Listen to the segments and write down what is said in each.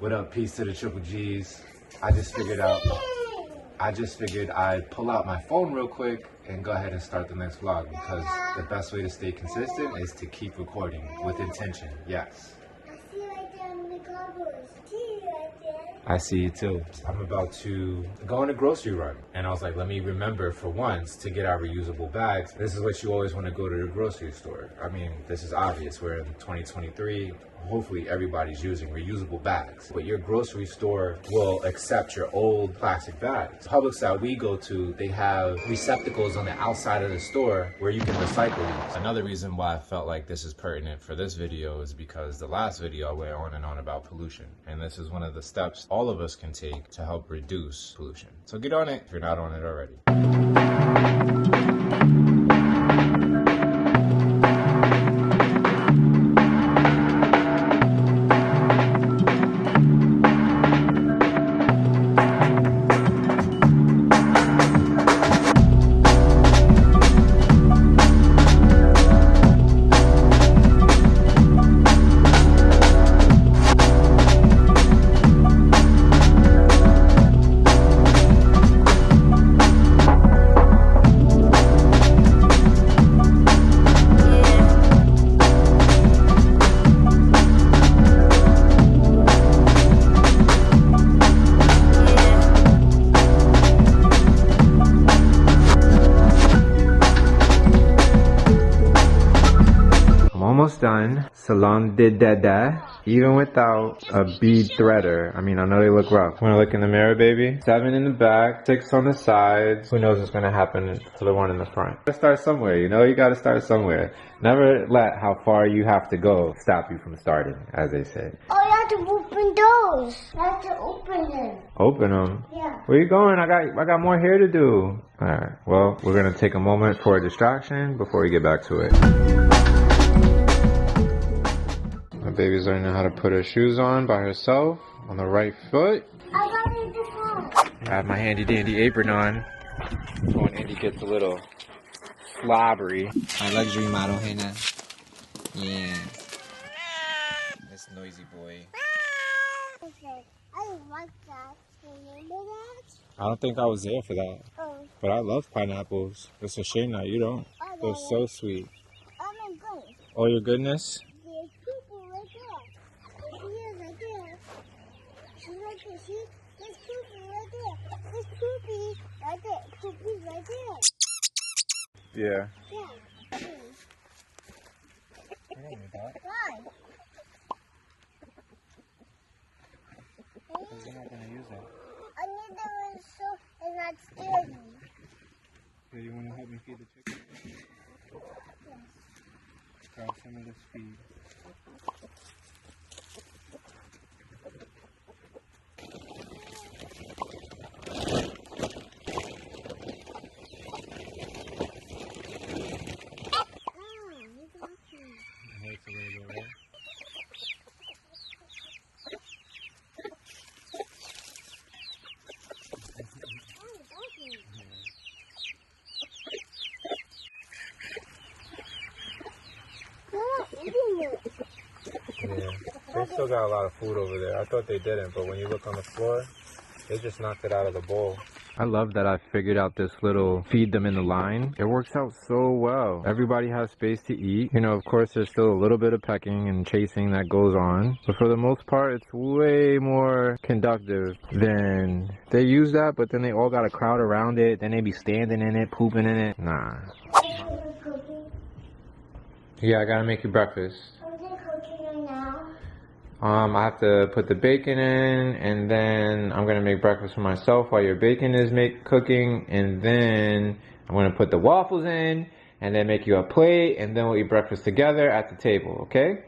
What up, peace to the triple G's. I just figured I'd pull out my phone real quick and go ahead and start the next vlog, because the best way to stay consistent is to keep recording with intention. Yes. I see right there on the cardboard. See right there. I see you too. I'm about to go on a grocery run, and I was like, let me remember for once to get our reusable bags. This is what you always want to go to the grocery store. I mean, this is obvious. We're in 2023. Hopefully everybody's using reusable bags, but your grocery store will accept your old plastic bags. Publix that we go to, they have receptacles on the outside of the store where you can recycle these. Another reason why I felt like this is pertinent for this video is because the last video I went on and on about pollution, and this is one of the steps all of us can take to help reduce pollution. So get on it if you're not on it already. Almost done. Salon de Dada. Even without a bead threader. I mean, I know they look rough. Wanna look in the mirror, baby? 7 in the back, 6 on the sides. Who knows what's gonna happen to the one in the front? Gotta start somewhere, you know? You gotta start somewhere. Never let how far you have to go stop you from starting, as they say. Oh, you have to open those. You have to open them. Open them? Yeah. Where you going? I got more hair to do. Alright, well, we're gonna take a moment for a distraction before we get back to it. My baby's learning how to put her shoes on by herself on the right foot. I got it before. I have my handy dandy apron on. So when Andy gets a little slobbery. My luxury model, Hannah. Yeah. This noisy boy. Okay. I like that. Remember that? I don't think I was there for that. Oh. But I love pineapples. It's a shame that you don't. They're so sweet. Oh my goodness. Oh, your goodness? There's people right there. There's right there. She's right there. See? There's poopy right there. There's poopy right there. Poopy's right there. Yeah. Yeah. I don't need that. Why? You're not going to use it. I need the one so it's not dirty. Yeah, you want to help me feed the chicken? Yes. Grab some of this feed. It hurts a little bit, right? Yeah, they still got a lot of food over there. I thought they didn't, but when you look on the floor, they just knocked it out of the bowl. I love that I figured out this little feed them in the line. It works out so well. Everybody has space to eat. You know, of course, there's still a little bit of pecking and chasing that goes on. But for the most part, it's way more conductive than they use that, but then they all got a crowd around it. Then they be standing in it, pooping in it. Nah. Yeah, I gotta make you breakfast. I have to put the bacon in, and then I'm gonna make breakfast for myself while your bacon is cooking, and then I'm gonna put the waffles in, and then make you a plate, and then we'll eat breakfast together at the table, okay?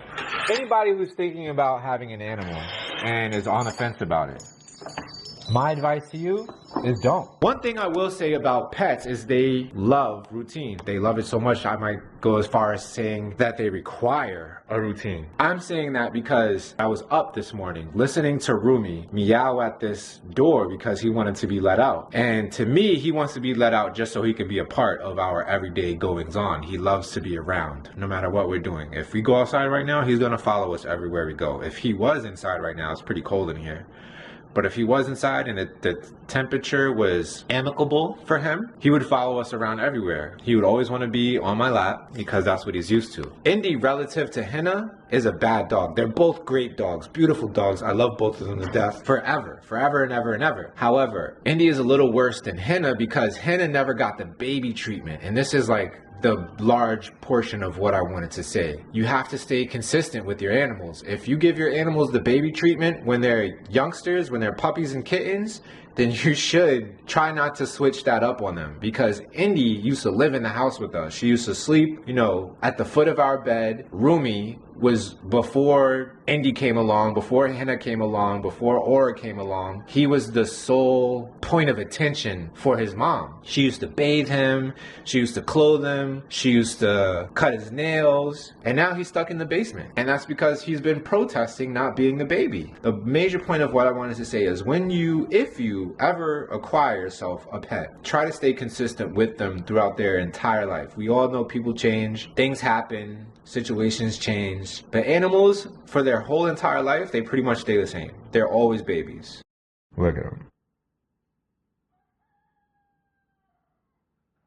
Anybody who's thinking about having an animal and is on the fence about it, My advice to you is don't. One thing I will say about pets is they love routine. They love it so much I might go as far as saying that they require a routine. I'm saying that because I was up this morning listening to Rumi meow at this door because he wanted to be let out. And to me, he wants to be let out just so he can be a part of our everyday goings on. He loves to be around no matter what we're doing. If we go outside right now, he's gonna follow us everywhere we go. If he was inside right now, it's pretty cold in here. But if he was inside and the temperature was amicable for him, he would follow us around everywhere. He would always want to be on my lap because that's what he's used to. Indy, relative to Henna, is a bad dog. They're both great dogs, beautiful dogs. I love both of them to death forever and ever and ever. However, Indy is a little worse than Henna because Henna never got the baby treatment. And this is like the large portion of what I wanted to say. You have to stay consistent with your animals. If you give your animals the baby treatment when they're youngsters, when they're puppies and kittens, then you should try not to switch that up on them, because Indy used to live in the house with us. She used to sleep, you know, at the foot of our bed. Rumi was, before Indy came along, before Henna came along, before Aura came along, he was the sole point of attention for his mom. She used to bathe him, she used to clothe him, she used to cut his nails, and now he's stuck in the basement. And that's because he's been protesting not being the baby. The major point of what I wanted to say is if you ever acquire yourself a pet, try to stay consistent with them throughout their entire life. We all know people change, things happen, situations change, but animals, for their whole entire life, they pretty much stay the same. They're always babies. Look at him.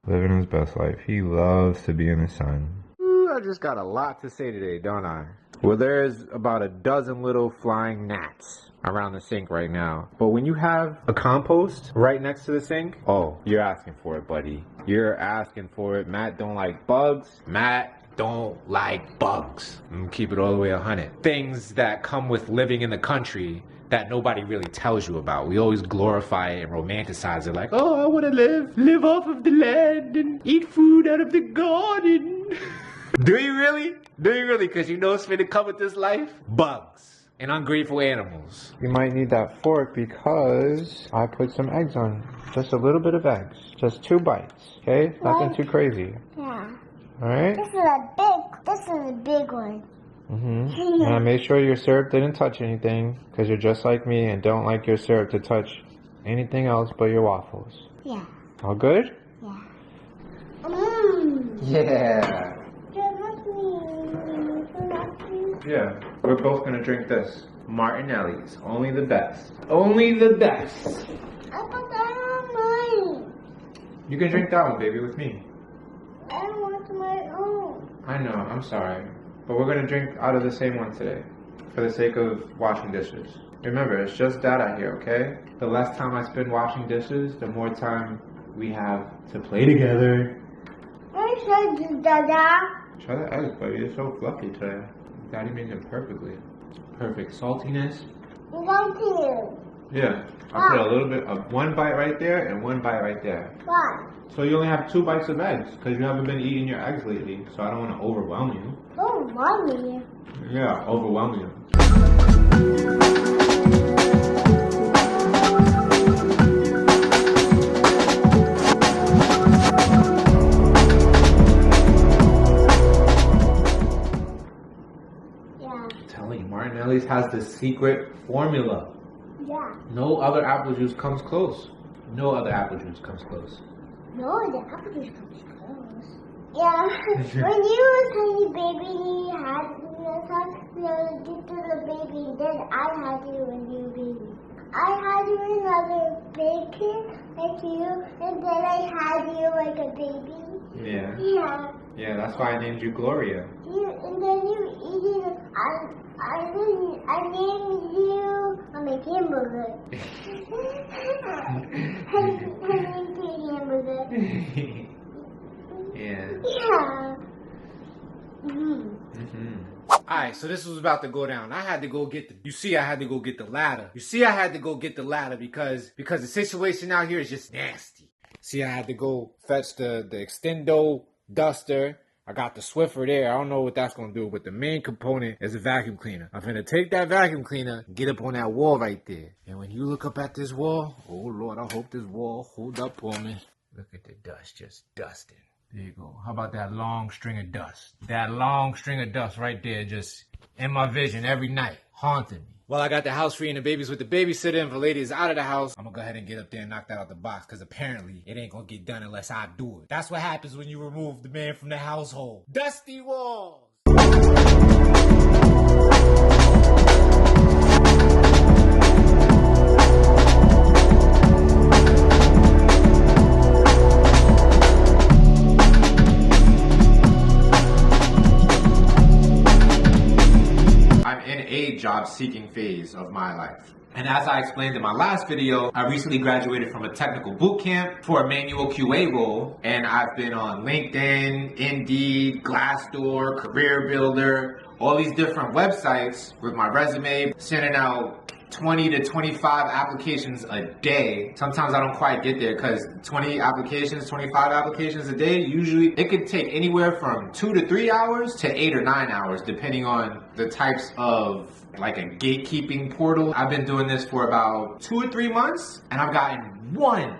Living his best life. He loves to be in the sun. Ooh, I just got a lot to say today, don't I? Well, there's about a dozen little flying gnats around the sink right now. But when you have a compost right next to the sink, oh, you're asking for it, buddy. You're asking for it. Matt don't like bugs. Matt don't like bugs. I'm gonna keep it all the way 100. Things that come with living in the country that nobody really tells you about. We always glorify it and romanticize it like, oh, I want to live off of the land and eat food out of the garden. Do you really? Do you really? Because you know it's finna come with this life? Bugs and ungrateful animals. You might need that fork because I put some eggs on. Just a little bit of eggs. Just 2 bites. Okay? Nothing too crazy. Yeah. Alright? This is a big one. And I made sure your syrup didn't touch anything, because you're just like me and don't like your syrup to touch anything else but your waffles. Yeah. All good? Yeah. Yeah. Yeah. We're both going to drink this. Martinelli's. Only the best. Only the best. I thought I want mine. You can drink that one, baby, with me. I want my own. I know. I'm sorry. But we're going to drink out of the same one today, for the sake of washing dishes. Remember, it's just Dada here, okay? The less time I spend washing dishes, the more time we have to play together. I said Dada. Try the eggs, buddy. It's so fluffy today. Daddy made them perfectly. Perfect saltiness. Yeah. I put a little bit of 1 bite right there and 1 bite right there. Why? So you only have 2 bites of eggs, because you haven't been eating your eggs lately, so I don't want to overwhelm you. Oh, mommy. Yeah, overwhelm you. Yeah. I'm telling you, Martinelli's has the secret formula. Yeah. No other apple juice comes close. No other apple juice comes close. No, the apple juice comes close. Yeah. When you were a tiny baby, you had you did the baby, then I had you when you were baby. I had you another big kid like you, and then I had you like a baby. Yeah. Yeah. Yeah, that's why I named you Gloria. And then you eating. I named you. I make hamburger. I named you hamburger. Yeah. Yeah. Alright, so this was about to go down. I had to go get I had to go get the ladder. I had to go get the ladder because the situation out here is just nasty. See, I had to go fetch the extendo duster I got the Swiffer there. I don't know what that's going to do, but the main component is a vacuum cleaner. I'm going to take that vacuum cleaner, get up on that wall right there. And when you look up at this wall, oh Lord, I hope this wall hold up for me. Look at the dust just dusting. There you go. How about that long string of dust? That long string of dust right there just in my vision every night, haunting me. Well, I got the house free and the baby's with the babysitter and the lady is out of the house. I'm gonna go ahead and get up there and knock that out the box because apparently it ain't gonna get done unless I do it. That's what happens when you remove the man from the household. Dusty walls! Job seeking phase of my life. And as I explained in my last video, I recently graduated from a technical boot camp for a manual QA role, and I've been on LinkedIn, Indeed, Glassdoor, Career Builder, all these different websites with my resume, sending out 20 to 25 applications a day. Sometimes I don't quite get there because 20 applications, 25 applications a day, usually it could take anywhere from 2 to 3 hours to 8 or 9 hours, depending on the types of like a gatekeeping portal. I've been doing this for about 2 or 3 months and I've gotten one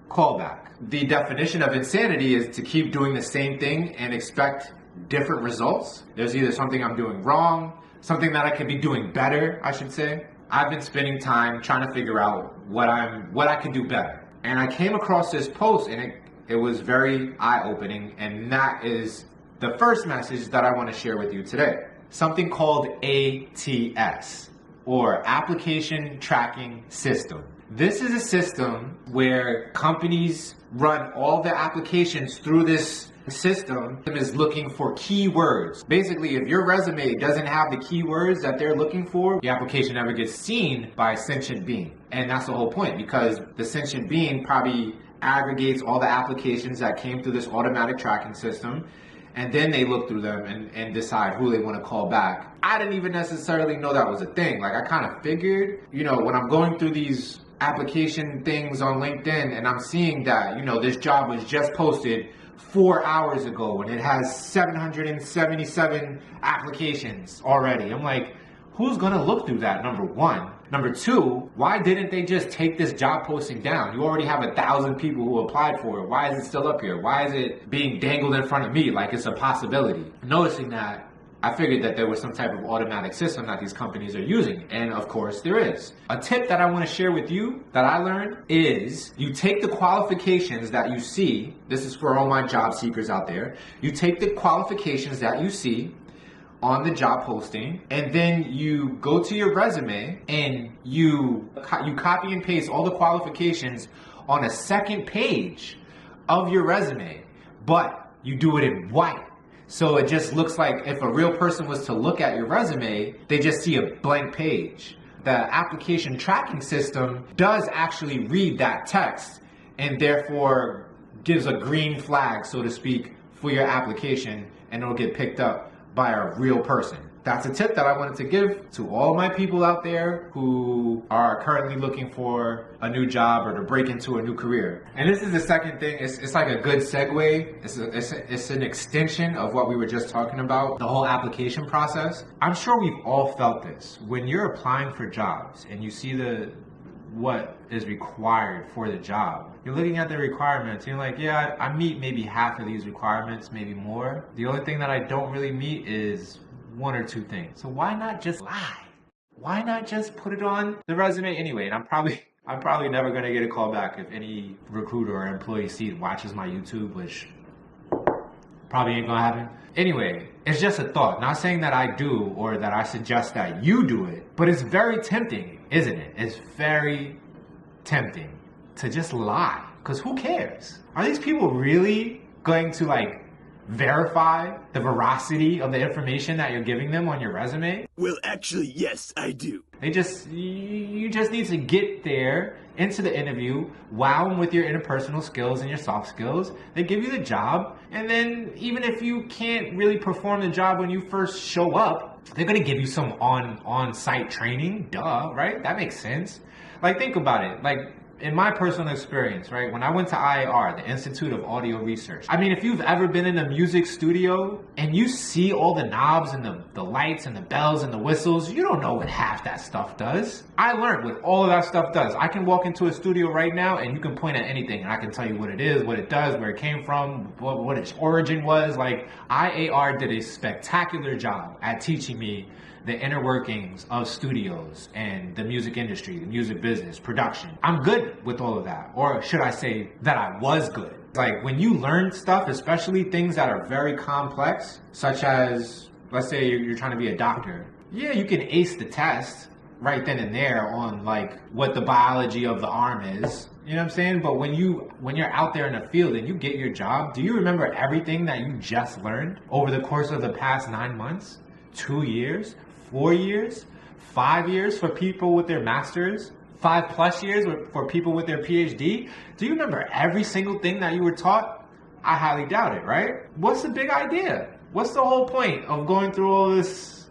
callback. The definition of insanity is to keep doing the same thing and expect different results. There's either something I'm doing wrong, something that I could be doing better, I should say. I've been spending time trying to figure out what I can do better. And I came across this post and it was very eye-opening, and that is the first message that I want to share with you today. Something called ATS, or Application Tracking System. This is a system where companies run all their applications through this system is looking for keywords. Basically, if your resume doesn't have the keywords that they're looking for, the application never gets seen by a sentient being. And that's the whole point, because the sentient being probably aggregates all the applications that came through this automatic tracking system, and then they look through them and decide who they want to call back. I didn't even necessarily know that was a thing. Like, I kind of figured, when I'm going through these application things on LinkedIn and I'm seeing that, this job was just posted 4 hours ago and it has 777 applications already. I'm like, who's gonna look through that, number one? Number two, why didn't they just take this job posting down? You already have 1,000 people who applied for it. Why is it still up here? Why is it being dangled in front of me like it's a possibility? Noticing that, I figured that there was some type of automatic system that these companies are using. And of course there is. A tip that I want to share with you that I learned is you take the qualifications that you see. This is for all my job seekers out there. You take the qualifications that you see on the job posting, and then you go to your resume and you copy and paste all the qualifications on a second page of your resume, but you do it in white. So it just looks like if a real person was to look at your resume, they just see a blank page. The application tracking system does actually read that text and therefore gives a green flag, so to speak, for your application, and it'll get picked up by a real person. That's a tip that I wanted to give to all my people out there who are currently looking for a new job or to break into a new career. And this is the second thing. It's like a good segue. It's an extension of what we were just talking about, the whole application process. I'm sure we've all felt this. When you're applying for jobs and you see what is required for the job, you're looking at the requirements and you're like, yeah, I meet maybe half of these requirements, maybe more. The only thing that I don't really meet is 1 or 2 things. So why not just lie? Why not just put it on the resume anyway? And I'm probably never gonna get a call back if any recruiter or employee watches my YouTube, which probably ain't gonna happen. Anyway, it's just a thought. Not saying that I do or that I suggest that you do it, but it's very tempting, isn't it? It's very tempting to just lie, because who cares? Are these people really going to verify the veracity of the information that you're giving them on your resume? Well, actually, yes, I do. You just need to get there into the interview, wow them with your interpersonal skills and your soft skills. They give you the job, and then even if you can't really perform the job when you first show up, they're gonna give you some on-site training, duh, right? That makes sense. Think about it. In my personal experience, right, when I went to IAR, the Institute of Audio Research, I mean, if you've ever been in a music studio and you see all the knobs and the lights and the bells and the whistles, you don't know what half that stuff does. I learned what all of that stuff does. I can walk into a studio right now and you can point at anything and I can tell you what it is, what it does, where it came from, what its origin was. Like, IAR did a spectacular job at teaching me the inner workings of studios and the music industry, the music business, production. I'm good with all of that. Or should I say that I was good? Like, when you learn stuff, especially things that are very complex, such as, let's say you're trying to be a doctor. Yeah, you can ace the test right then and there on like what the biology of the arm is. You know what I'm saying? But when you're out there in the field and you get your job, do you remember everything that you just learned over the course of the past 9 months, 2 years, 4 years, 5 years for people with their masters, 5+ years for people with their PhD? Do you remember every single thing that you were taught? I highly doubt it, right? What's the big idea? What's the whole point of going through all this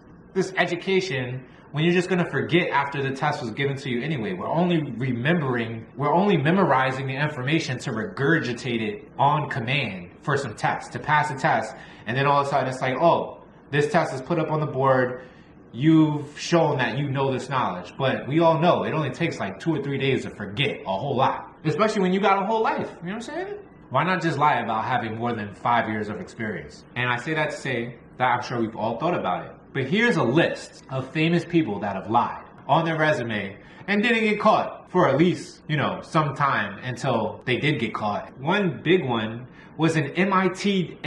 education when you're just gonna forget after the test was given to you anyway? We're only memorizing the information to regurgitate it on command for some tests, to pass a test, and then all of a sudden it's like, oh, this test is put up on the board, you've shown that you know this knowledge. But we all know it only takes like 2 or 3 days to forget a whole lot, especially when you got a whole life. You know what I'm saying? Why not just lie about having more than 5 years of experience? And I say that to say that I'm sure we've all thought about it. But here's a list of famous people that have lied on their resume and didn't get caught for at least, some time until they did get caught. One big one was an MIT,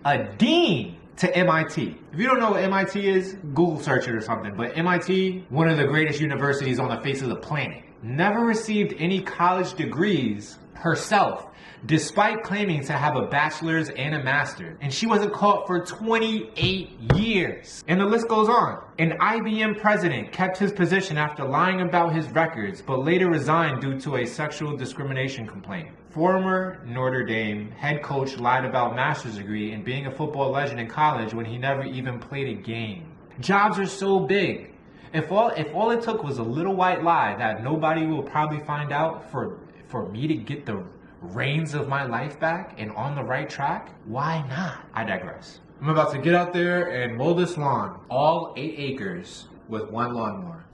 a dean to MIT. If you don't know what MIT is, Google search it or something. But MIT, one of the greatest universities on the face of the planet, never received any college degrees herself, despite claiming to have a bachelor's and a master's. And she wasn't caught for 28 years. And the list goes on. An IBM president kept his position after lying about his records, but later resigned due to a sexual discrimination complaint. Former Notre Dame head coach lied about master's degree and being a football legend in college when he never even played a game. Jobs are so big. If all it took was a little white lie that nobody will probably find out for me to get the reins of my life back and on the right track, why not? I digress. I'm about to get out there and mow this lawn, all 8 acres with one lawnmower.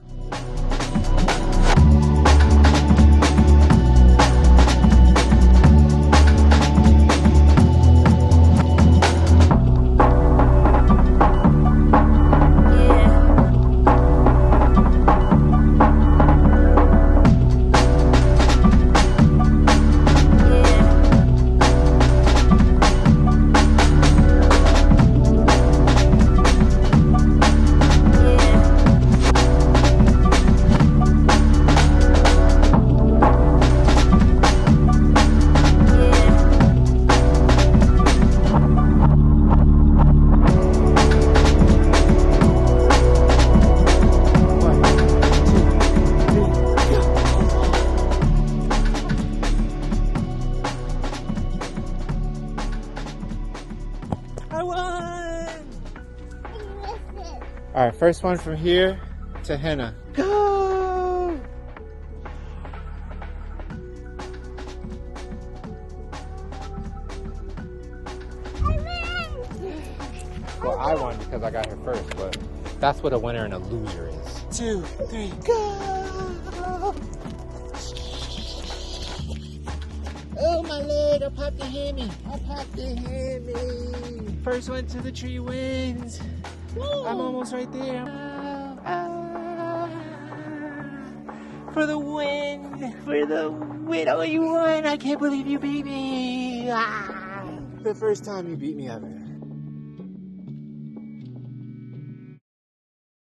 All right, first one from here to henna. Go! Well, I won because I got here first, but that's what a winner and a loser is. 2, 3, go! Oh, my leg, I popped the hammy. First one to the tree wins. I'm almost right there. For the win! Oh, you won! I can't believe you beat me! The first time you beat me ever.